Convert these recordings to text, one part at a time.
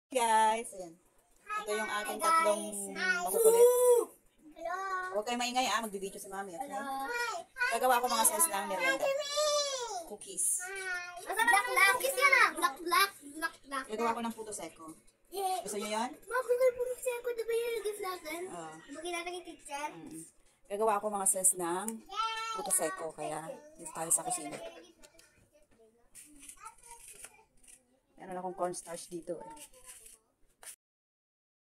Guys, ayan. Ito yung ating tatlong makukulit. Hello. Huwag kayo maingay magbibideo si mami, okay? Hello. Gagawa ko mga size ng merienda. Cookies. Black. Kiss ka na. Black. Gagawa ko ng puto seko. Gusto nyo yan? Magkukulit po kasi ako. Diba yung gift natin? Oo. Bagay natin yung teacher. Gagawa ako mga size ng puto seko, kaya dito tayo sa kusina. Meron akong cornstarch dito eh.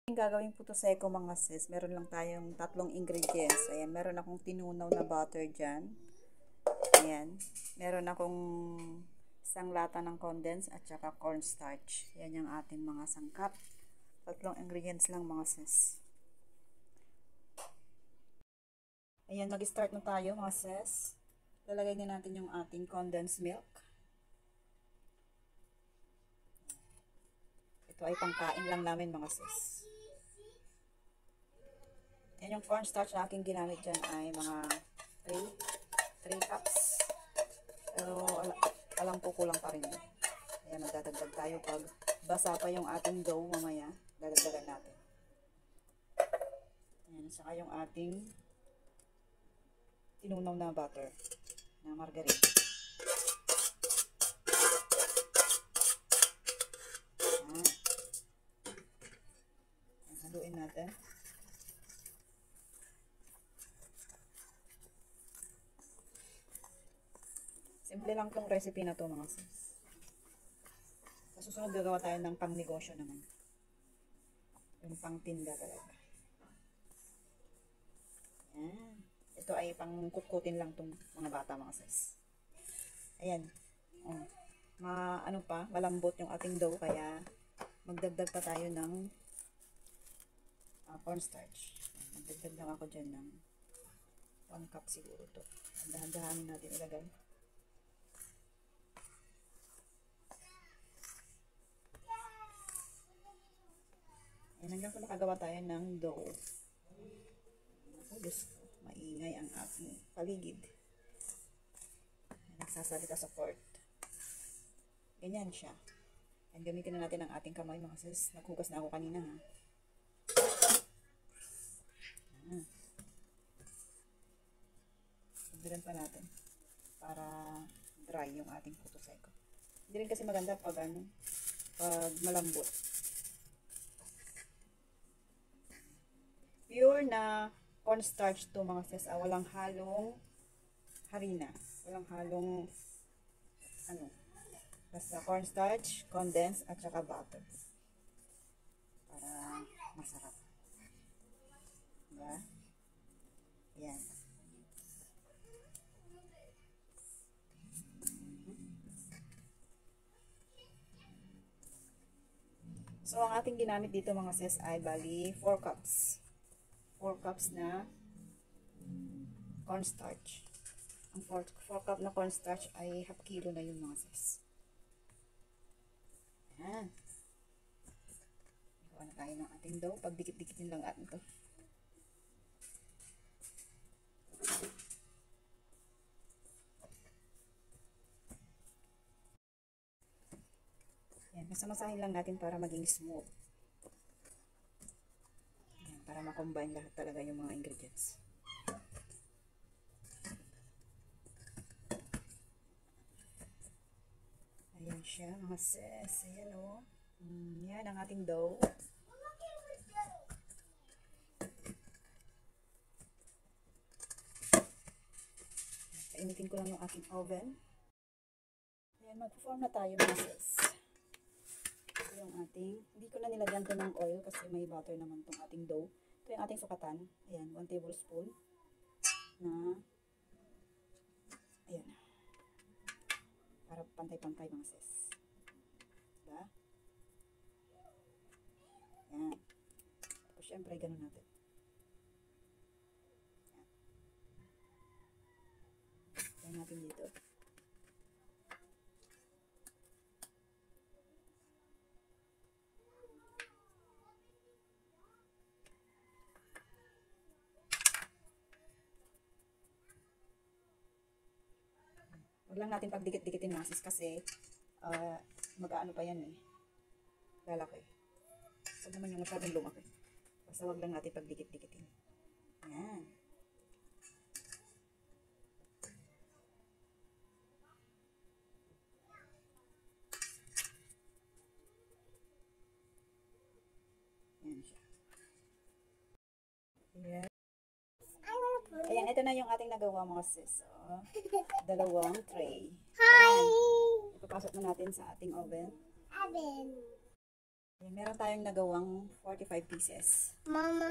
Yung gagawing puto seko mga sis, meron lang tayong tatlong ingredients. Ayan, meron akong tinunaw na butter dyan. Ayan, meron akong isang lata ng condensed at saka cornstarch. Yan yung ating mga sangkap. Tatlong ingredients lang mga sis. Ayan, mag-start na tayo mga sis. Lalagay din natin yung ating condensed milk. Ito ay pangkain lang namin mga sis. Yan yung cornstarch na aking ginamit dyan ay mga 3 cups. Pero alam ko kulang pa rin. Ayan, magdadagdag tayo pag basa pa yung ating dough mamaya. Dadagdagan natin. Ayan, saka yung ating tinunaw na butter na margarine. Ayan. Haluin natin. Simple lang tong recipe na to mga sis. Sa susunod gagawa tayo ng pang negosyo naman. Yung pang tinda talaga. Ayan. Ito ay pang kukutin lang tong mga bata mga sis. Ayan. Oh. Malambot yung ating dough kaya magdagdag pa tayo ng cornstarch. Magdagdag lang ako dyan ng 1 cup siguro to. Dahan-dahanin natin ilagay. Hanggang sa makagawa tayo ng dough. Ako, Diyos ko, maingay ang aking paligid. Nagsasalita sa court. Ganyan siya. And gamitin na natin ang ating kamay mga sis. Naghugas na ako kanina ha. Sundan pa natin para dry yung ating puto seko. Hindi rin kasi maganda pag malambot. Pure na cornstarch to mga sis. Walang halong harina. Walang halong basta cornstarch, condensed at saka butter. Para masarap. Diba? Yan. So, ang ating ginamit dito mga sis ay bali 4 cups. 4 cups na cornstarch. Ang 4 cup na cornstarch ay half kilo na yun mga sis. Ayan. Gawa na tayo ng ating dough. Pagdikit-dikitin lang atin ito. Ayan. Masamasahin lang natin para maging smooth. Ayan. Para makombine lahat talaga yung mga ingredients. Ayan siya mga sis. Ayan o. Yan ang ating dough. Painitin ko lang yung ating oven. Ayan, mag-form na tayo mga sis. Ito yung ating, hindi ko na nilagyan to ng oil kasi may butter naman tong ating dough. Ito yung ating sukatan. Ayan, 1 tablespoon na, ayan, para pantay-pantay mga sis. Diba? Ayan. Tapos syempre, ganun natin. Ayan. Ayan natin dito. Huwag lang natin pagdikit-dikitin mga sis kasi mag-aano pa yan eh. Lalaki. Huwag naman yung masyadong lumaki. Basta huwag lang natin pagdikit-dikitin. Ayan. Ayan siya. Ayan. Ayan, ito na yung ating nagawa mga sis. So, dalawang tray. Hi! Ipapasok na natin sa ating oven. Aben. Ayan, meron tayong nagawang 45 pieces. Mama.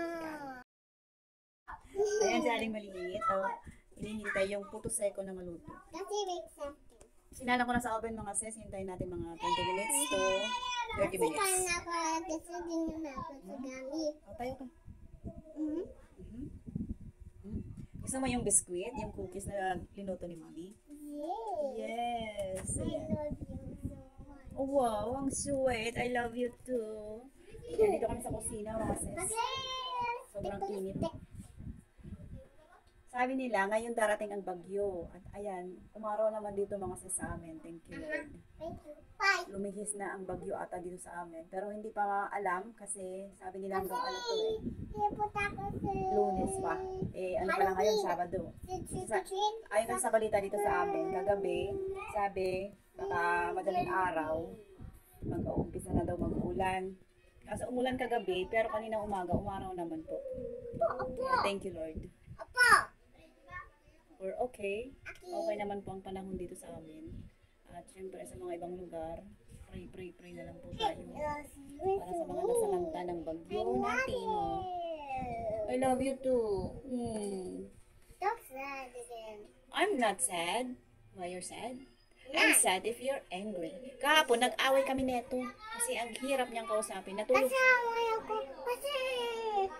Ayan, sa ating maliliit. So, inihintay yung puto seko na maluto. Kasi make something. Sinala ko na sa oven mga sis. Hintayin natin mga 20 minutes to 30 minutes. Kasi na para kasi din na ako sa gamit. O, tayo ka. Mhm. Gusto mo yung biscuit, yung cookies na linuto ni Mami? Yes. Yes. I Ayan. love you so much. Oh, wow, ang sweet. I love you too. Ayan, dito kami sa kusina mga sis. Sobrang init. Sabi nila, ngayon darating ang bagyo. At ayan, umaraw naman dito mga sis sa amin. Thank you, Lord. Thank you. Bye. Lumihis na ang bagyo ata dito sa amin. Pero hindi pa alam kasi sabi nila hanggang ano to eh. Punta ko sa... Lunes pa. Eh, ano pa lang ngayon, Sabado. Ayon sa balita dito sa amin, kagabi, sabi, baka madaling araw, mag-uumpisa na daw mag-ulan. Kasi umulan kagabi, pero kanina umaga, umaraw naman po. Kaya thank you, Lord. Apa! We're okay. Okay naman po ang panahon dito sa amin. At syempre sa mga ibang lugar, pray na lang po tayo. Para sa mga nasalanta ng bagyo natin. I love you too. Don't sad again. I'm not sad. Why you're sad? I'm sad if you're angry. Kahapon, nag-away kami neto. Kasi ang hirap niyang kausapin. Natulog. Kasi away ako. Kasi...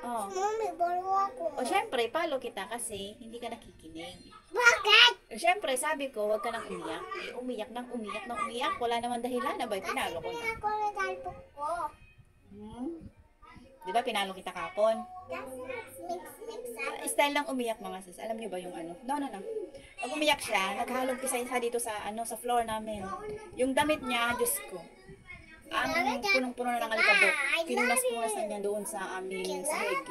Oh. Mami, baro ako. O syempre, palo kita kasi hindi ka nakikinig. Bakit? O syempre, sabi ko, huwag ka nang umiyak. Eh, umiyak nang umiyak. Wala naman dahilan na ba? Pinalo ko na. Kasi ako nagalpok ko. Di ba pinalo kita kapon? Mix up. Style lang umiyak mga sis. Alam niyo ba yung ano? No. Pag umiyak siya, naghalog isa dito sa sa floor namin. Yung damit niya, Diyos ko. Ang punong-puno na ng alikabok. Pinunas-punas na niya doon sa aming sahig.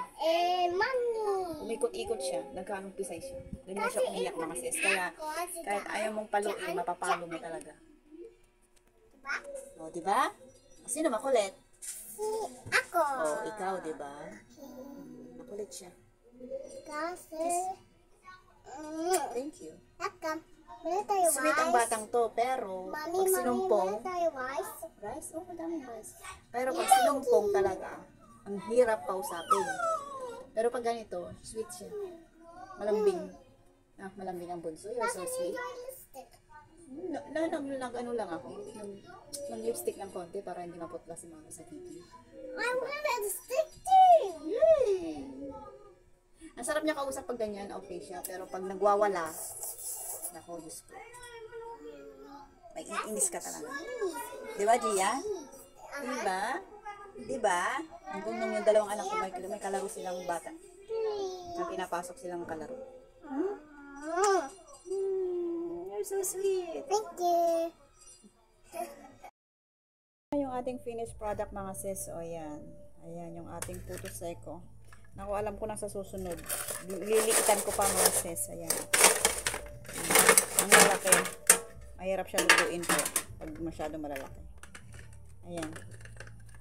Mami. Umikot-ikot siya. Nagkanumpisa siya. Ganyan siya umiyak mga sis. Kaya kahit ayaw mong paluin, mapapalo mo talaga. O, di ba? Sino makulit? Ako. O, ikaw, di ba? Makulit siya. Kasi... Thank you. Taka. Muna tayo rice. Sweet ang batang to, pero Mami, pag sinumpong, muna tayo rice. rice? Oh, madaming rice. Pero pag sinumpong talaga, ang hirap kausapin. Pero pag ganito, sweet siya. Malambing. Malambing ang bunso. You're so sweet. Ano lang ako. Ng lipstick ng konti para hindi maputla si mama sa TV. I want a stick too. Yay! Ang sarap niya kausap pag ganyan, okay siya. Pero pag nagwawala, nako, Diyos ko. May iinis ka talaga. Di ba, Gia? Di ba? Di ba? Hanggang nung yung dalawang anak ko, may kalaro silang bata. Nang pinapasok silang kalaro. You're so sweet. Thank you. Yung ating finished product mga sis. O yan. Ayan yung ating puto seko. Naku, alam ko na sa susunod. Lilikitan ko pa mga sis. Ayan. Ang lalaki. Mahirap siya lutuin po pag masyado malalaki. Ayan.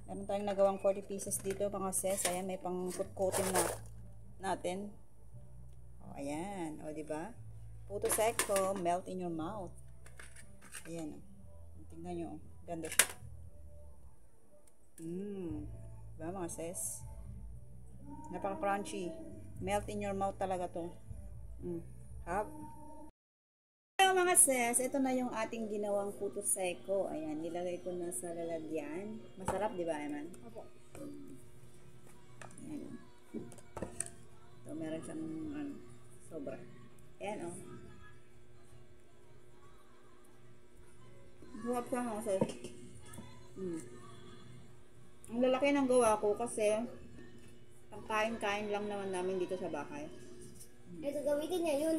Meron tayong nagawang 40 pieces dito mga sis. Ayan, may pang coating na natin. O, ayan. O, diba? Puto seko, melt in your mouth. Ayan. Tingnan nyo. Ganda siya. Diba mga sis? Napaka-crunchy. Melt in your mouth talaga to. Hap. Hello mga sis, ito na yung ating ginawang puto seko. Ayan, nilagay ko na sa lalagyan. Masarap, di ba, Eman? Opo. Ayan. Ito, meron siyang sobra. Ayan, oh. Buhap siya mga sis. Ang lalaki ng gawa ko kasi pang kain-kain lang naman namin dito sa bahay. Ito gamitin niya yun.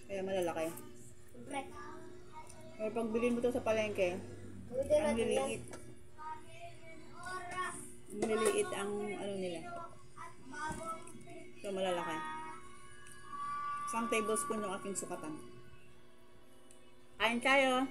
Kaya malalaki. Break. Pero pag bilhin mo to sa palengke, Gamitin ang natin yan. liliit. maliliit ang ano nila. Ito malalaki. Isang tablespoon yung aking sukatan. Kain tayo.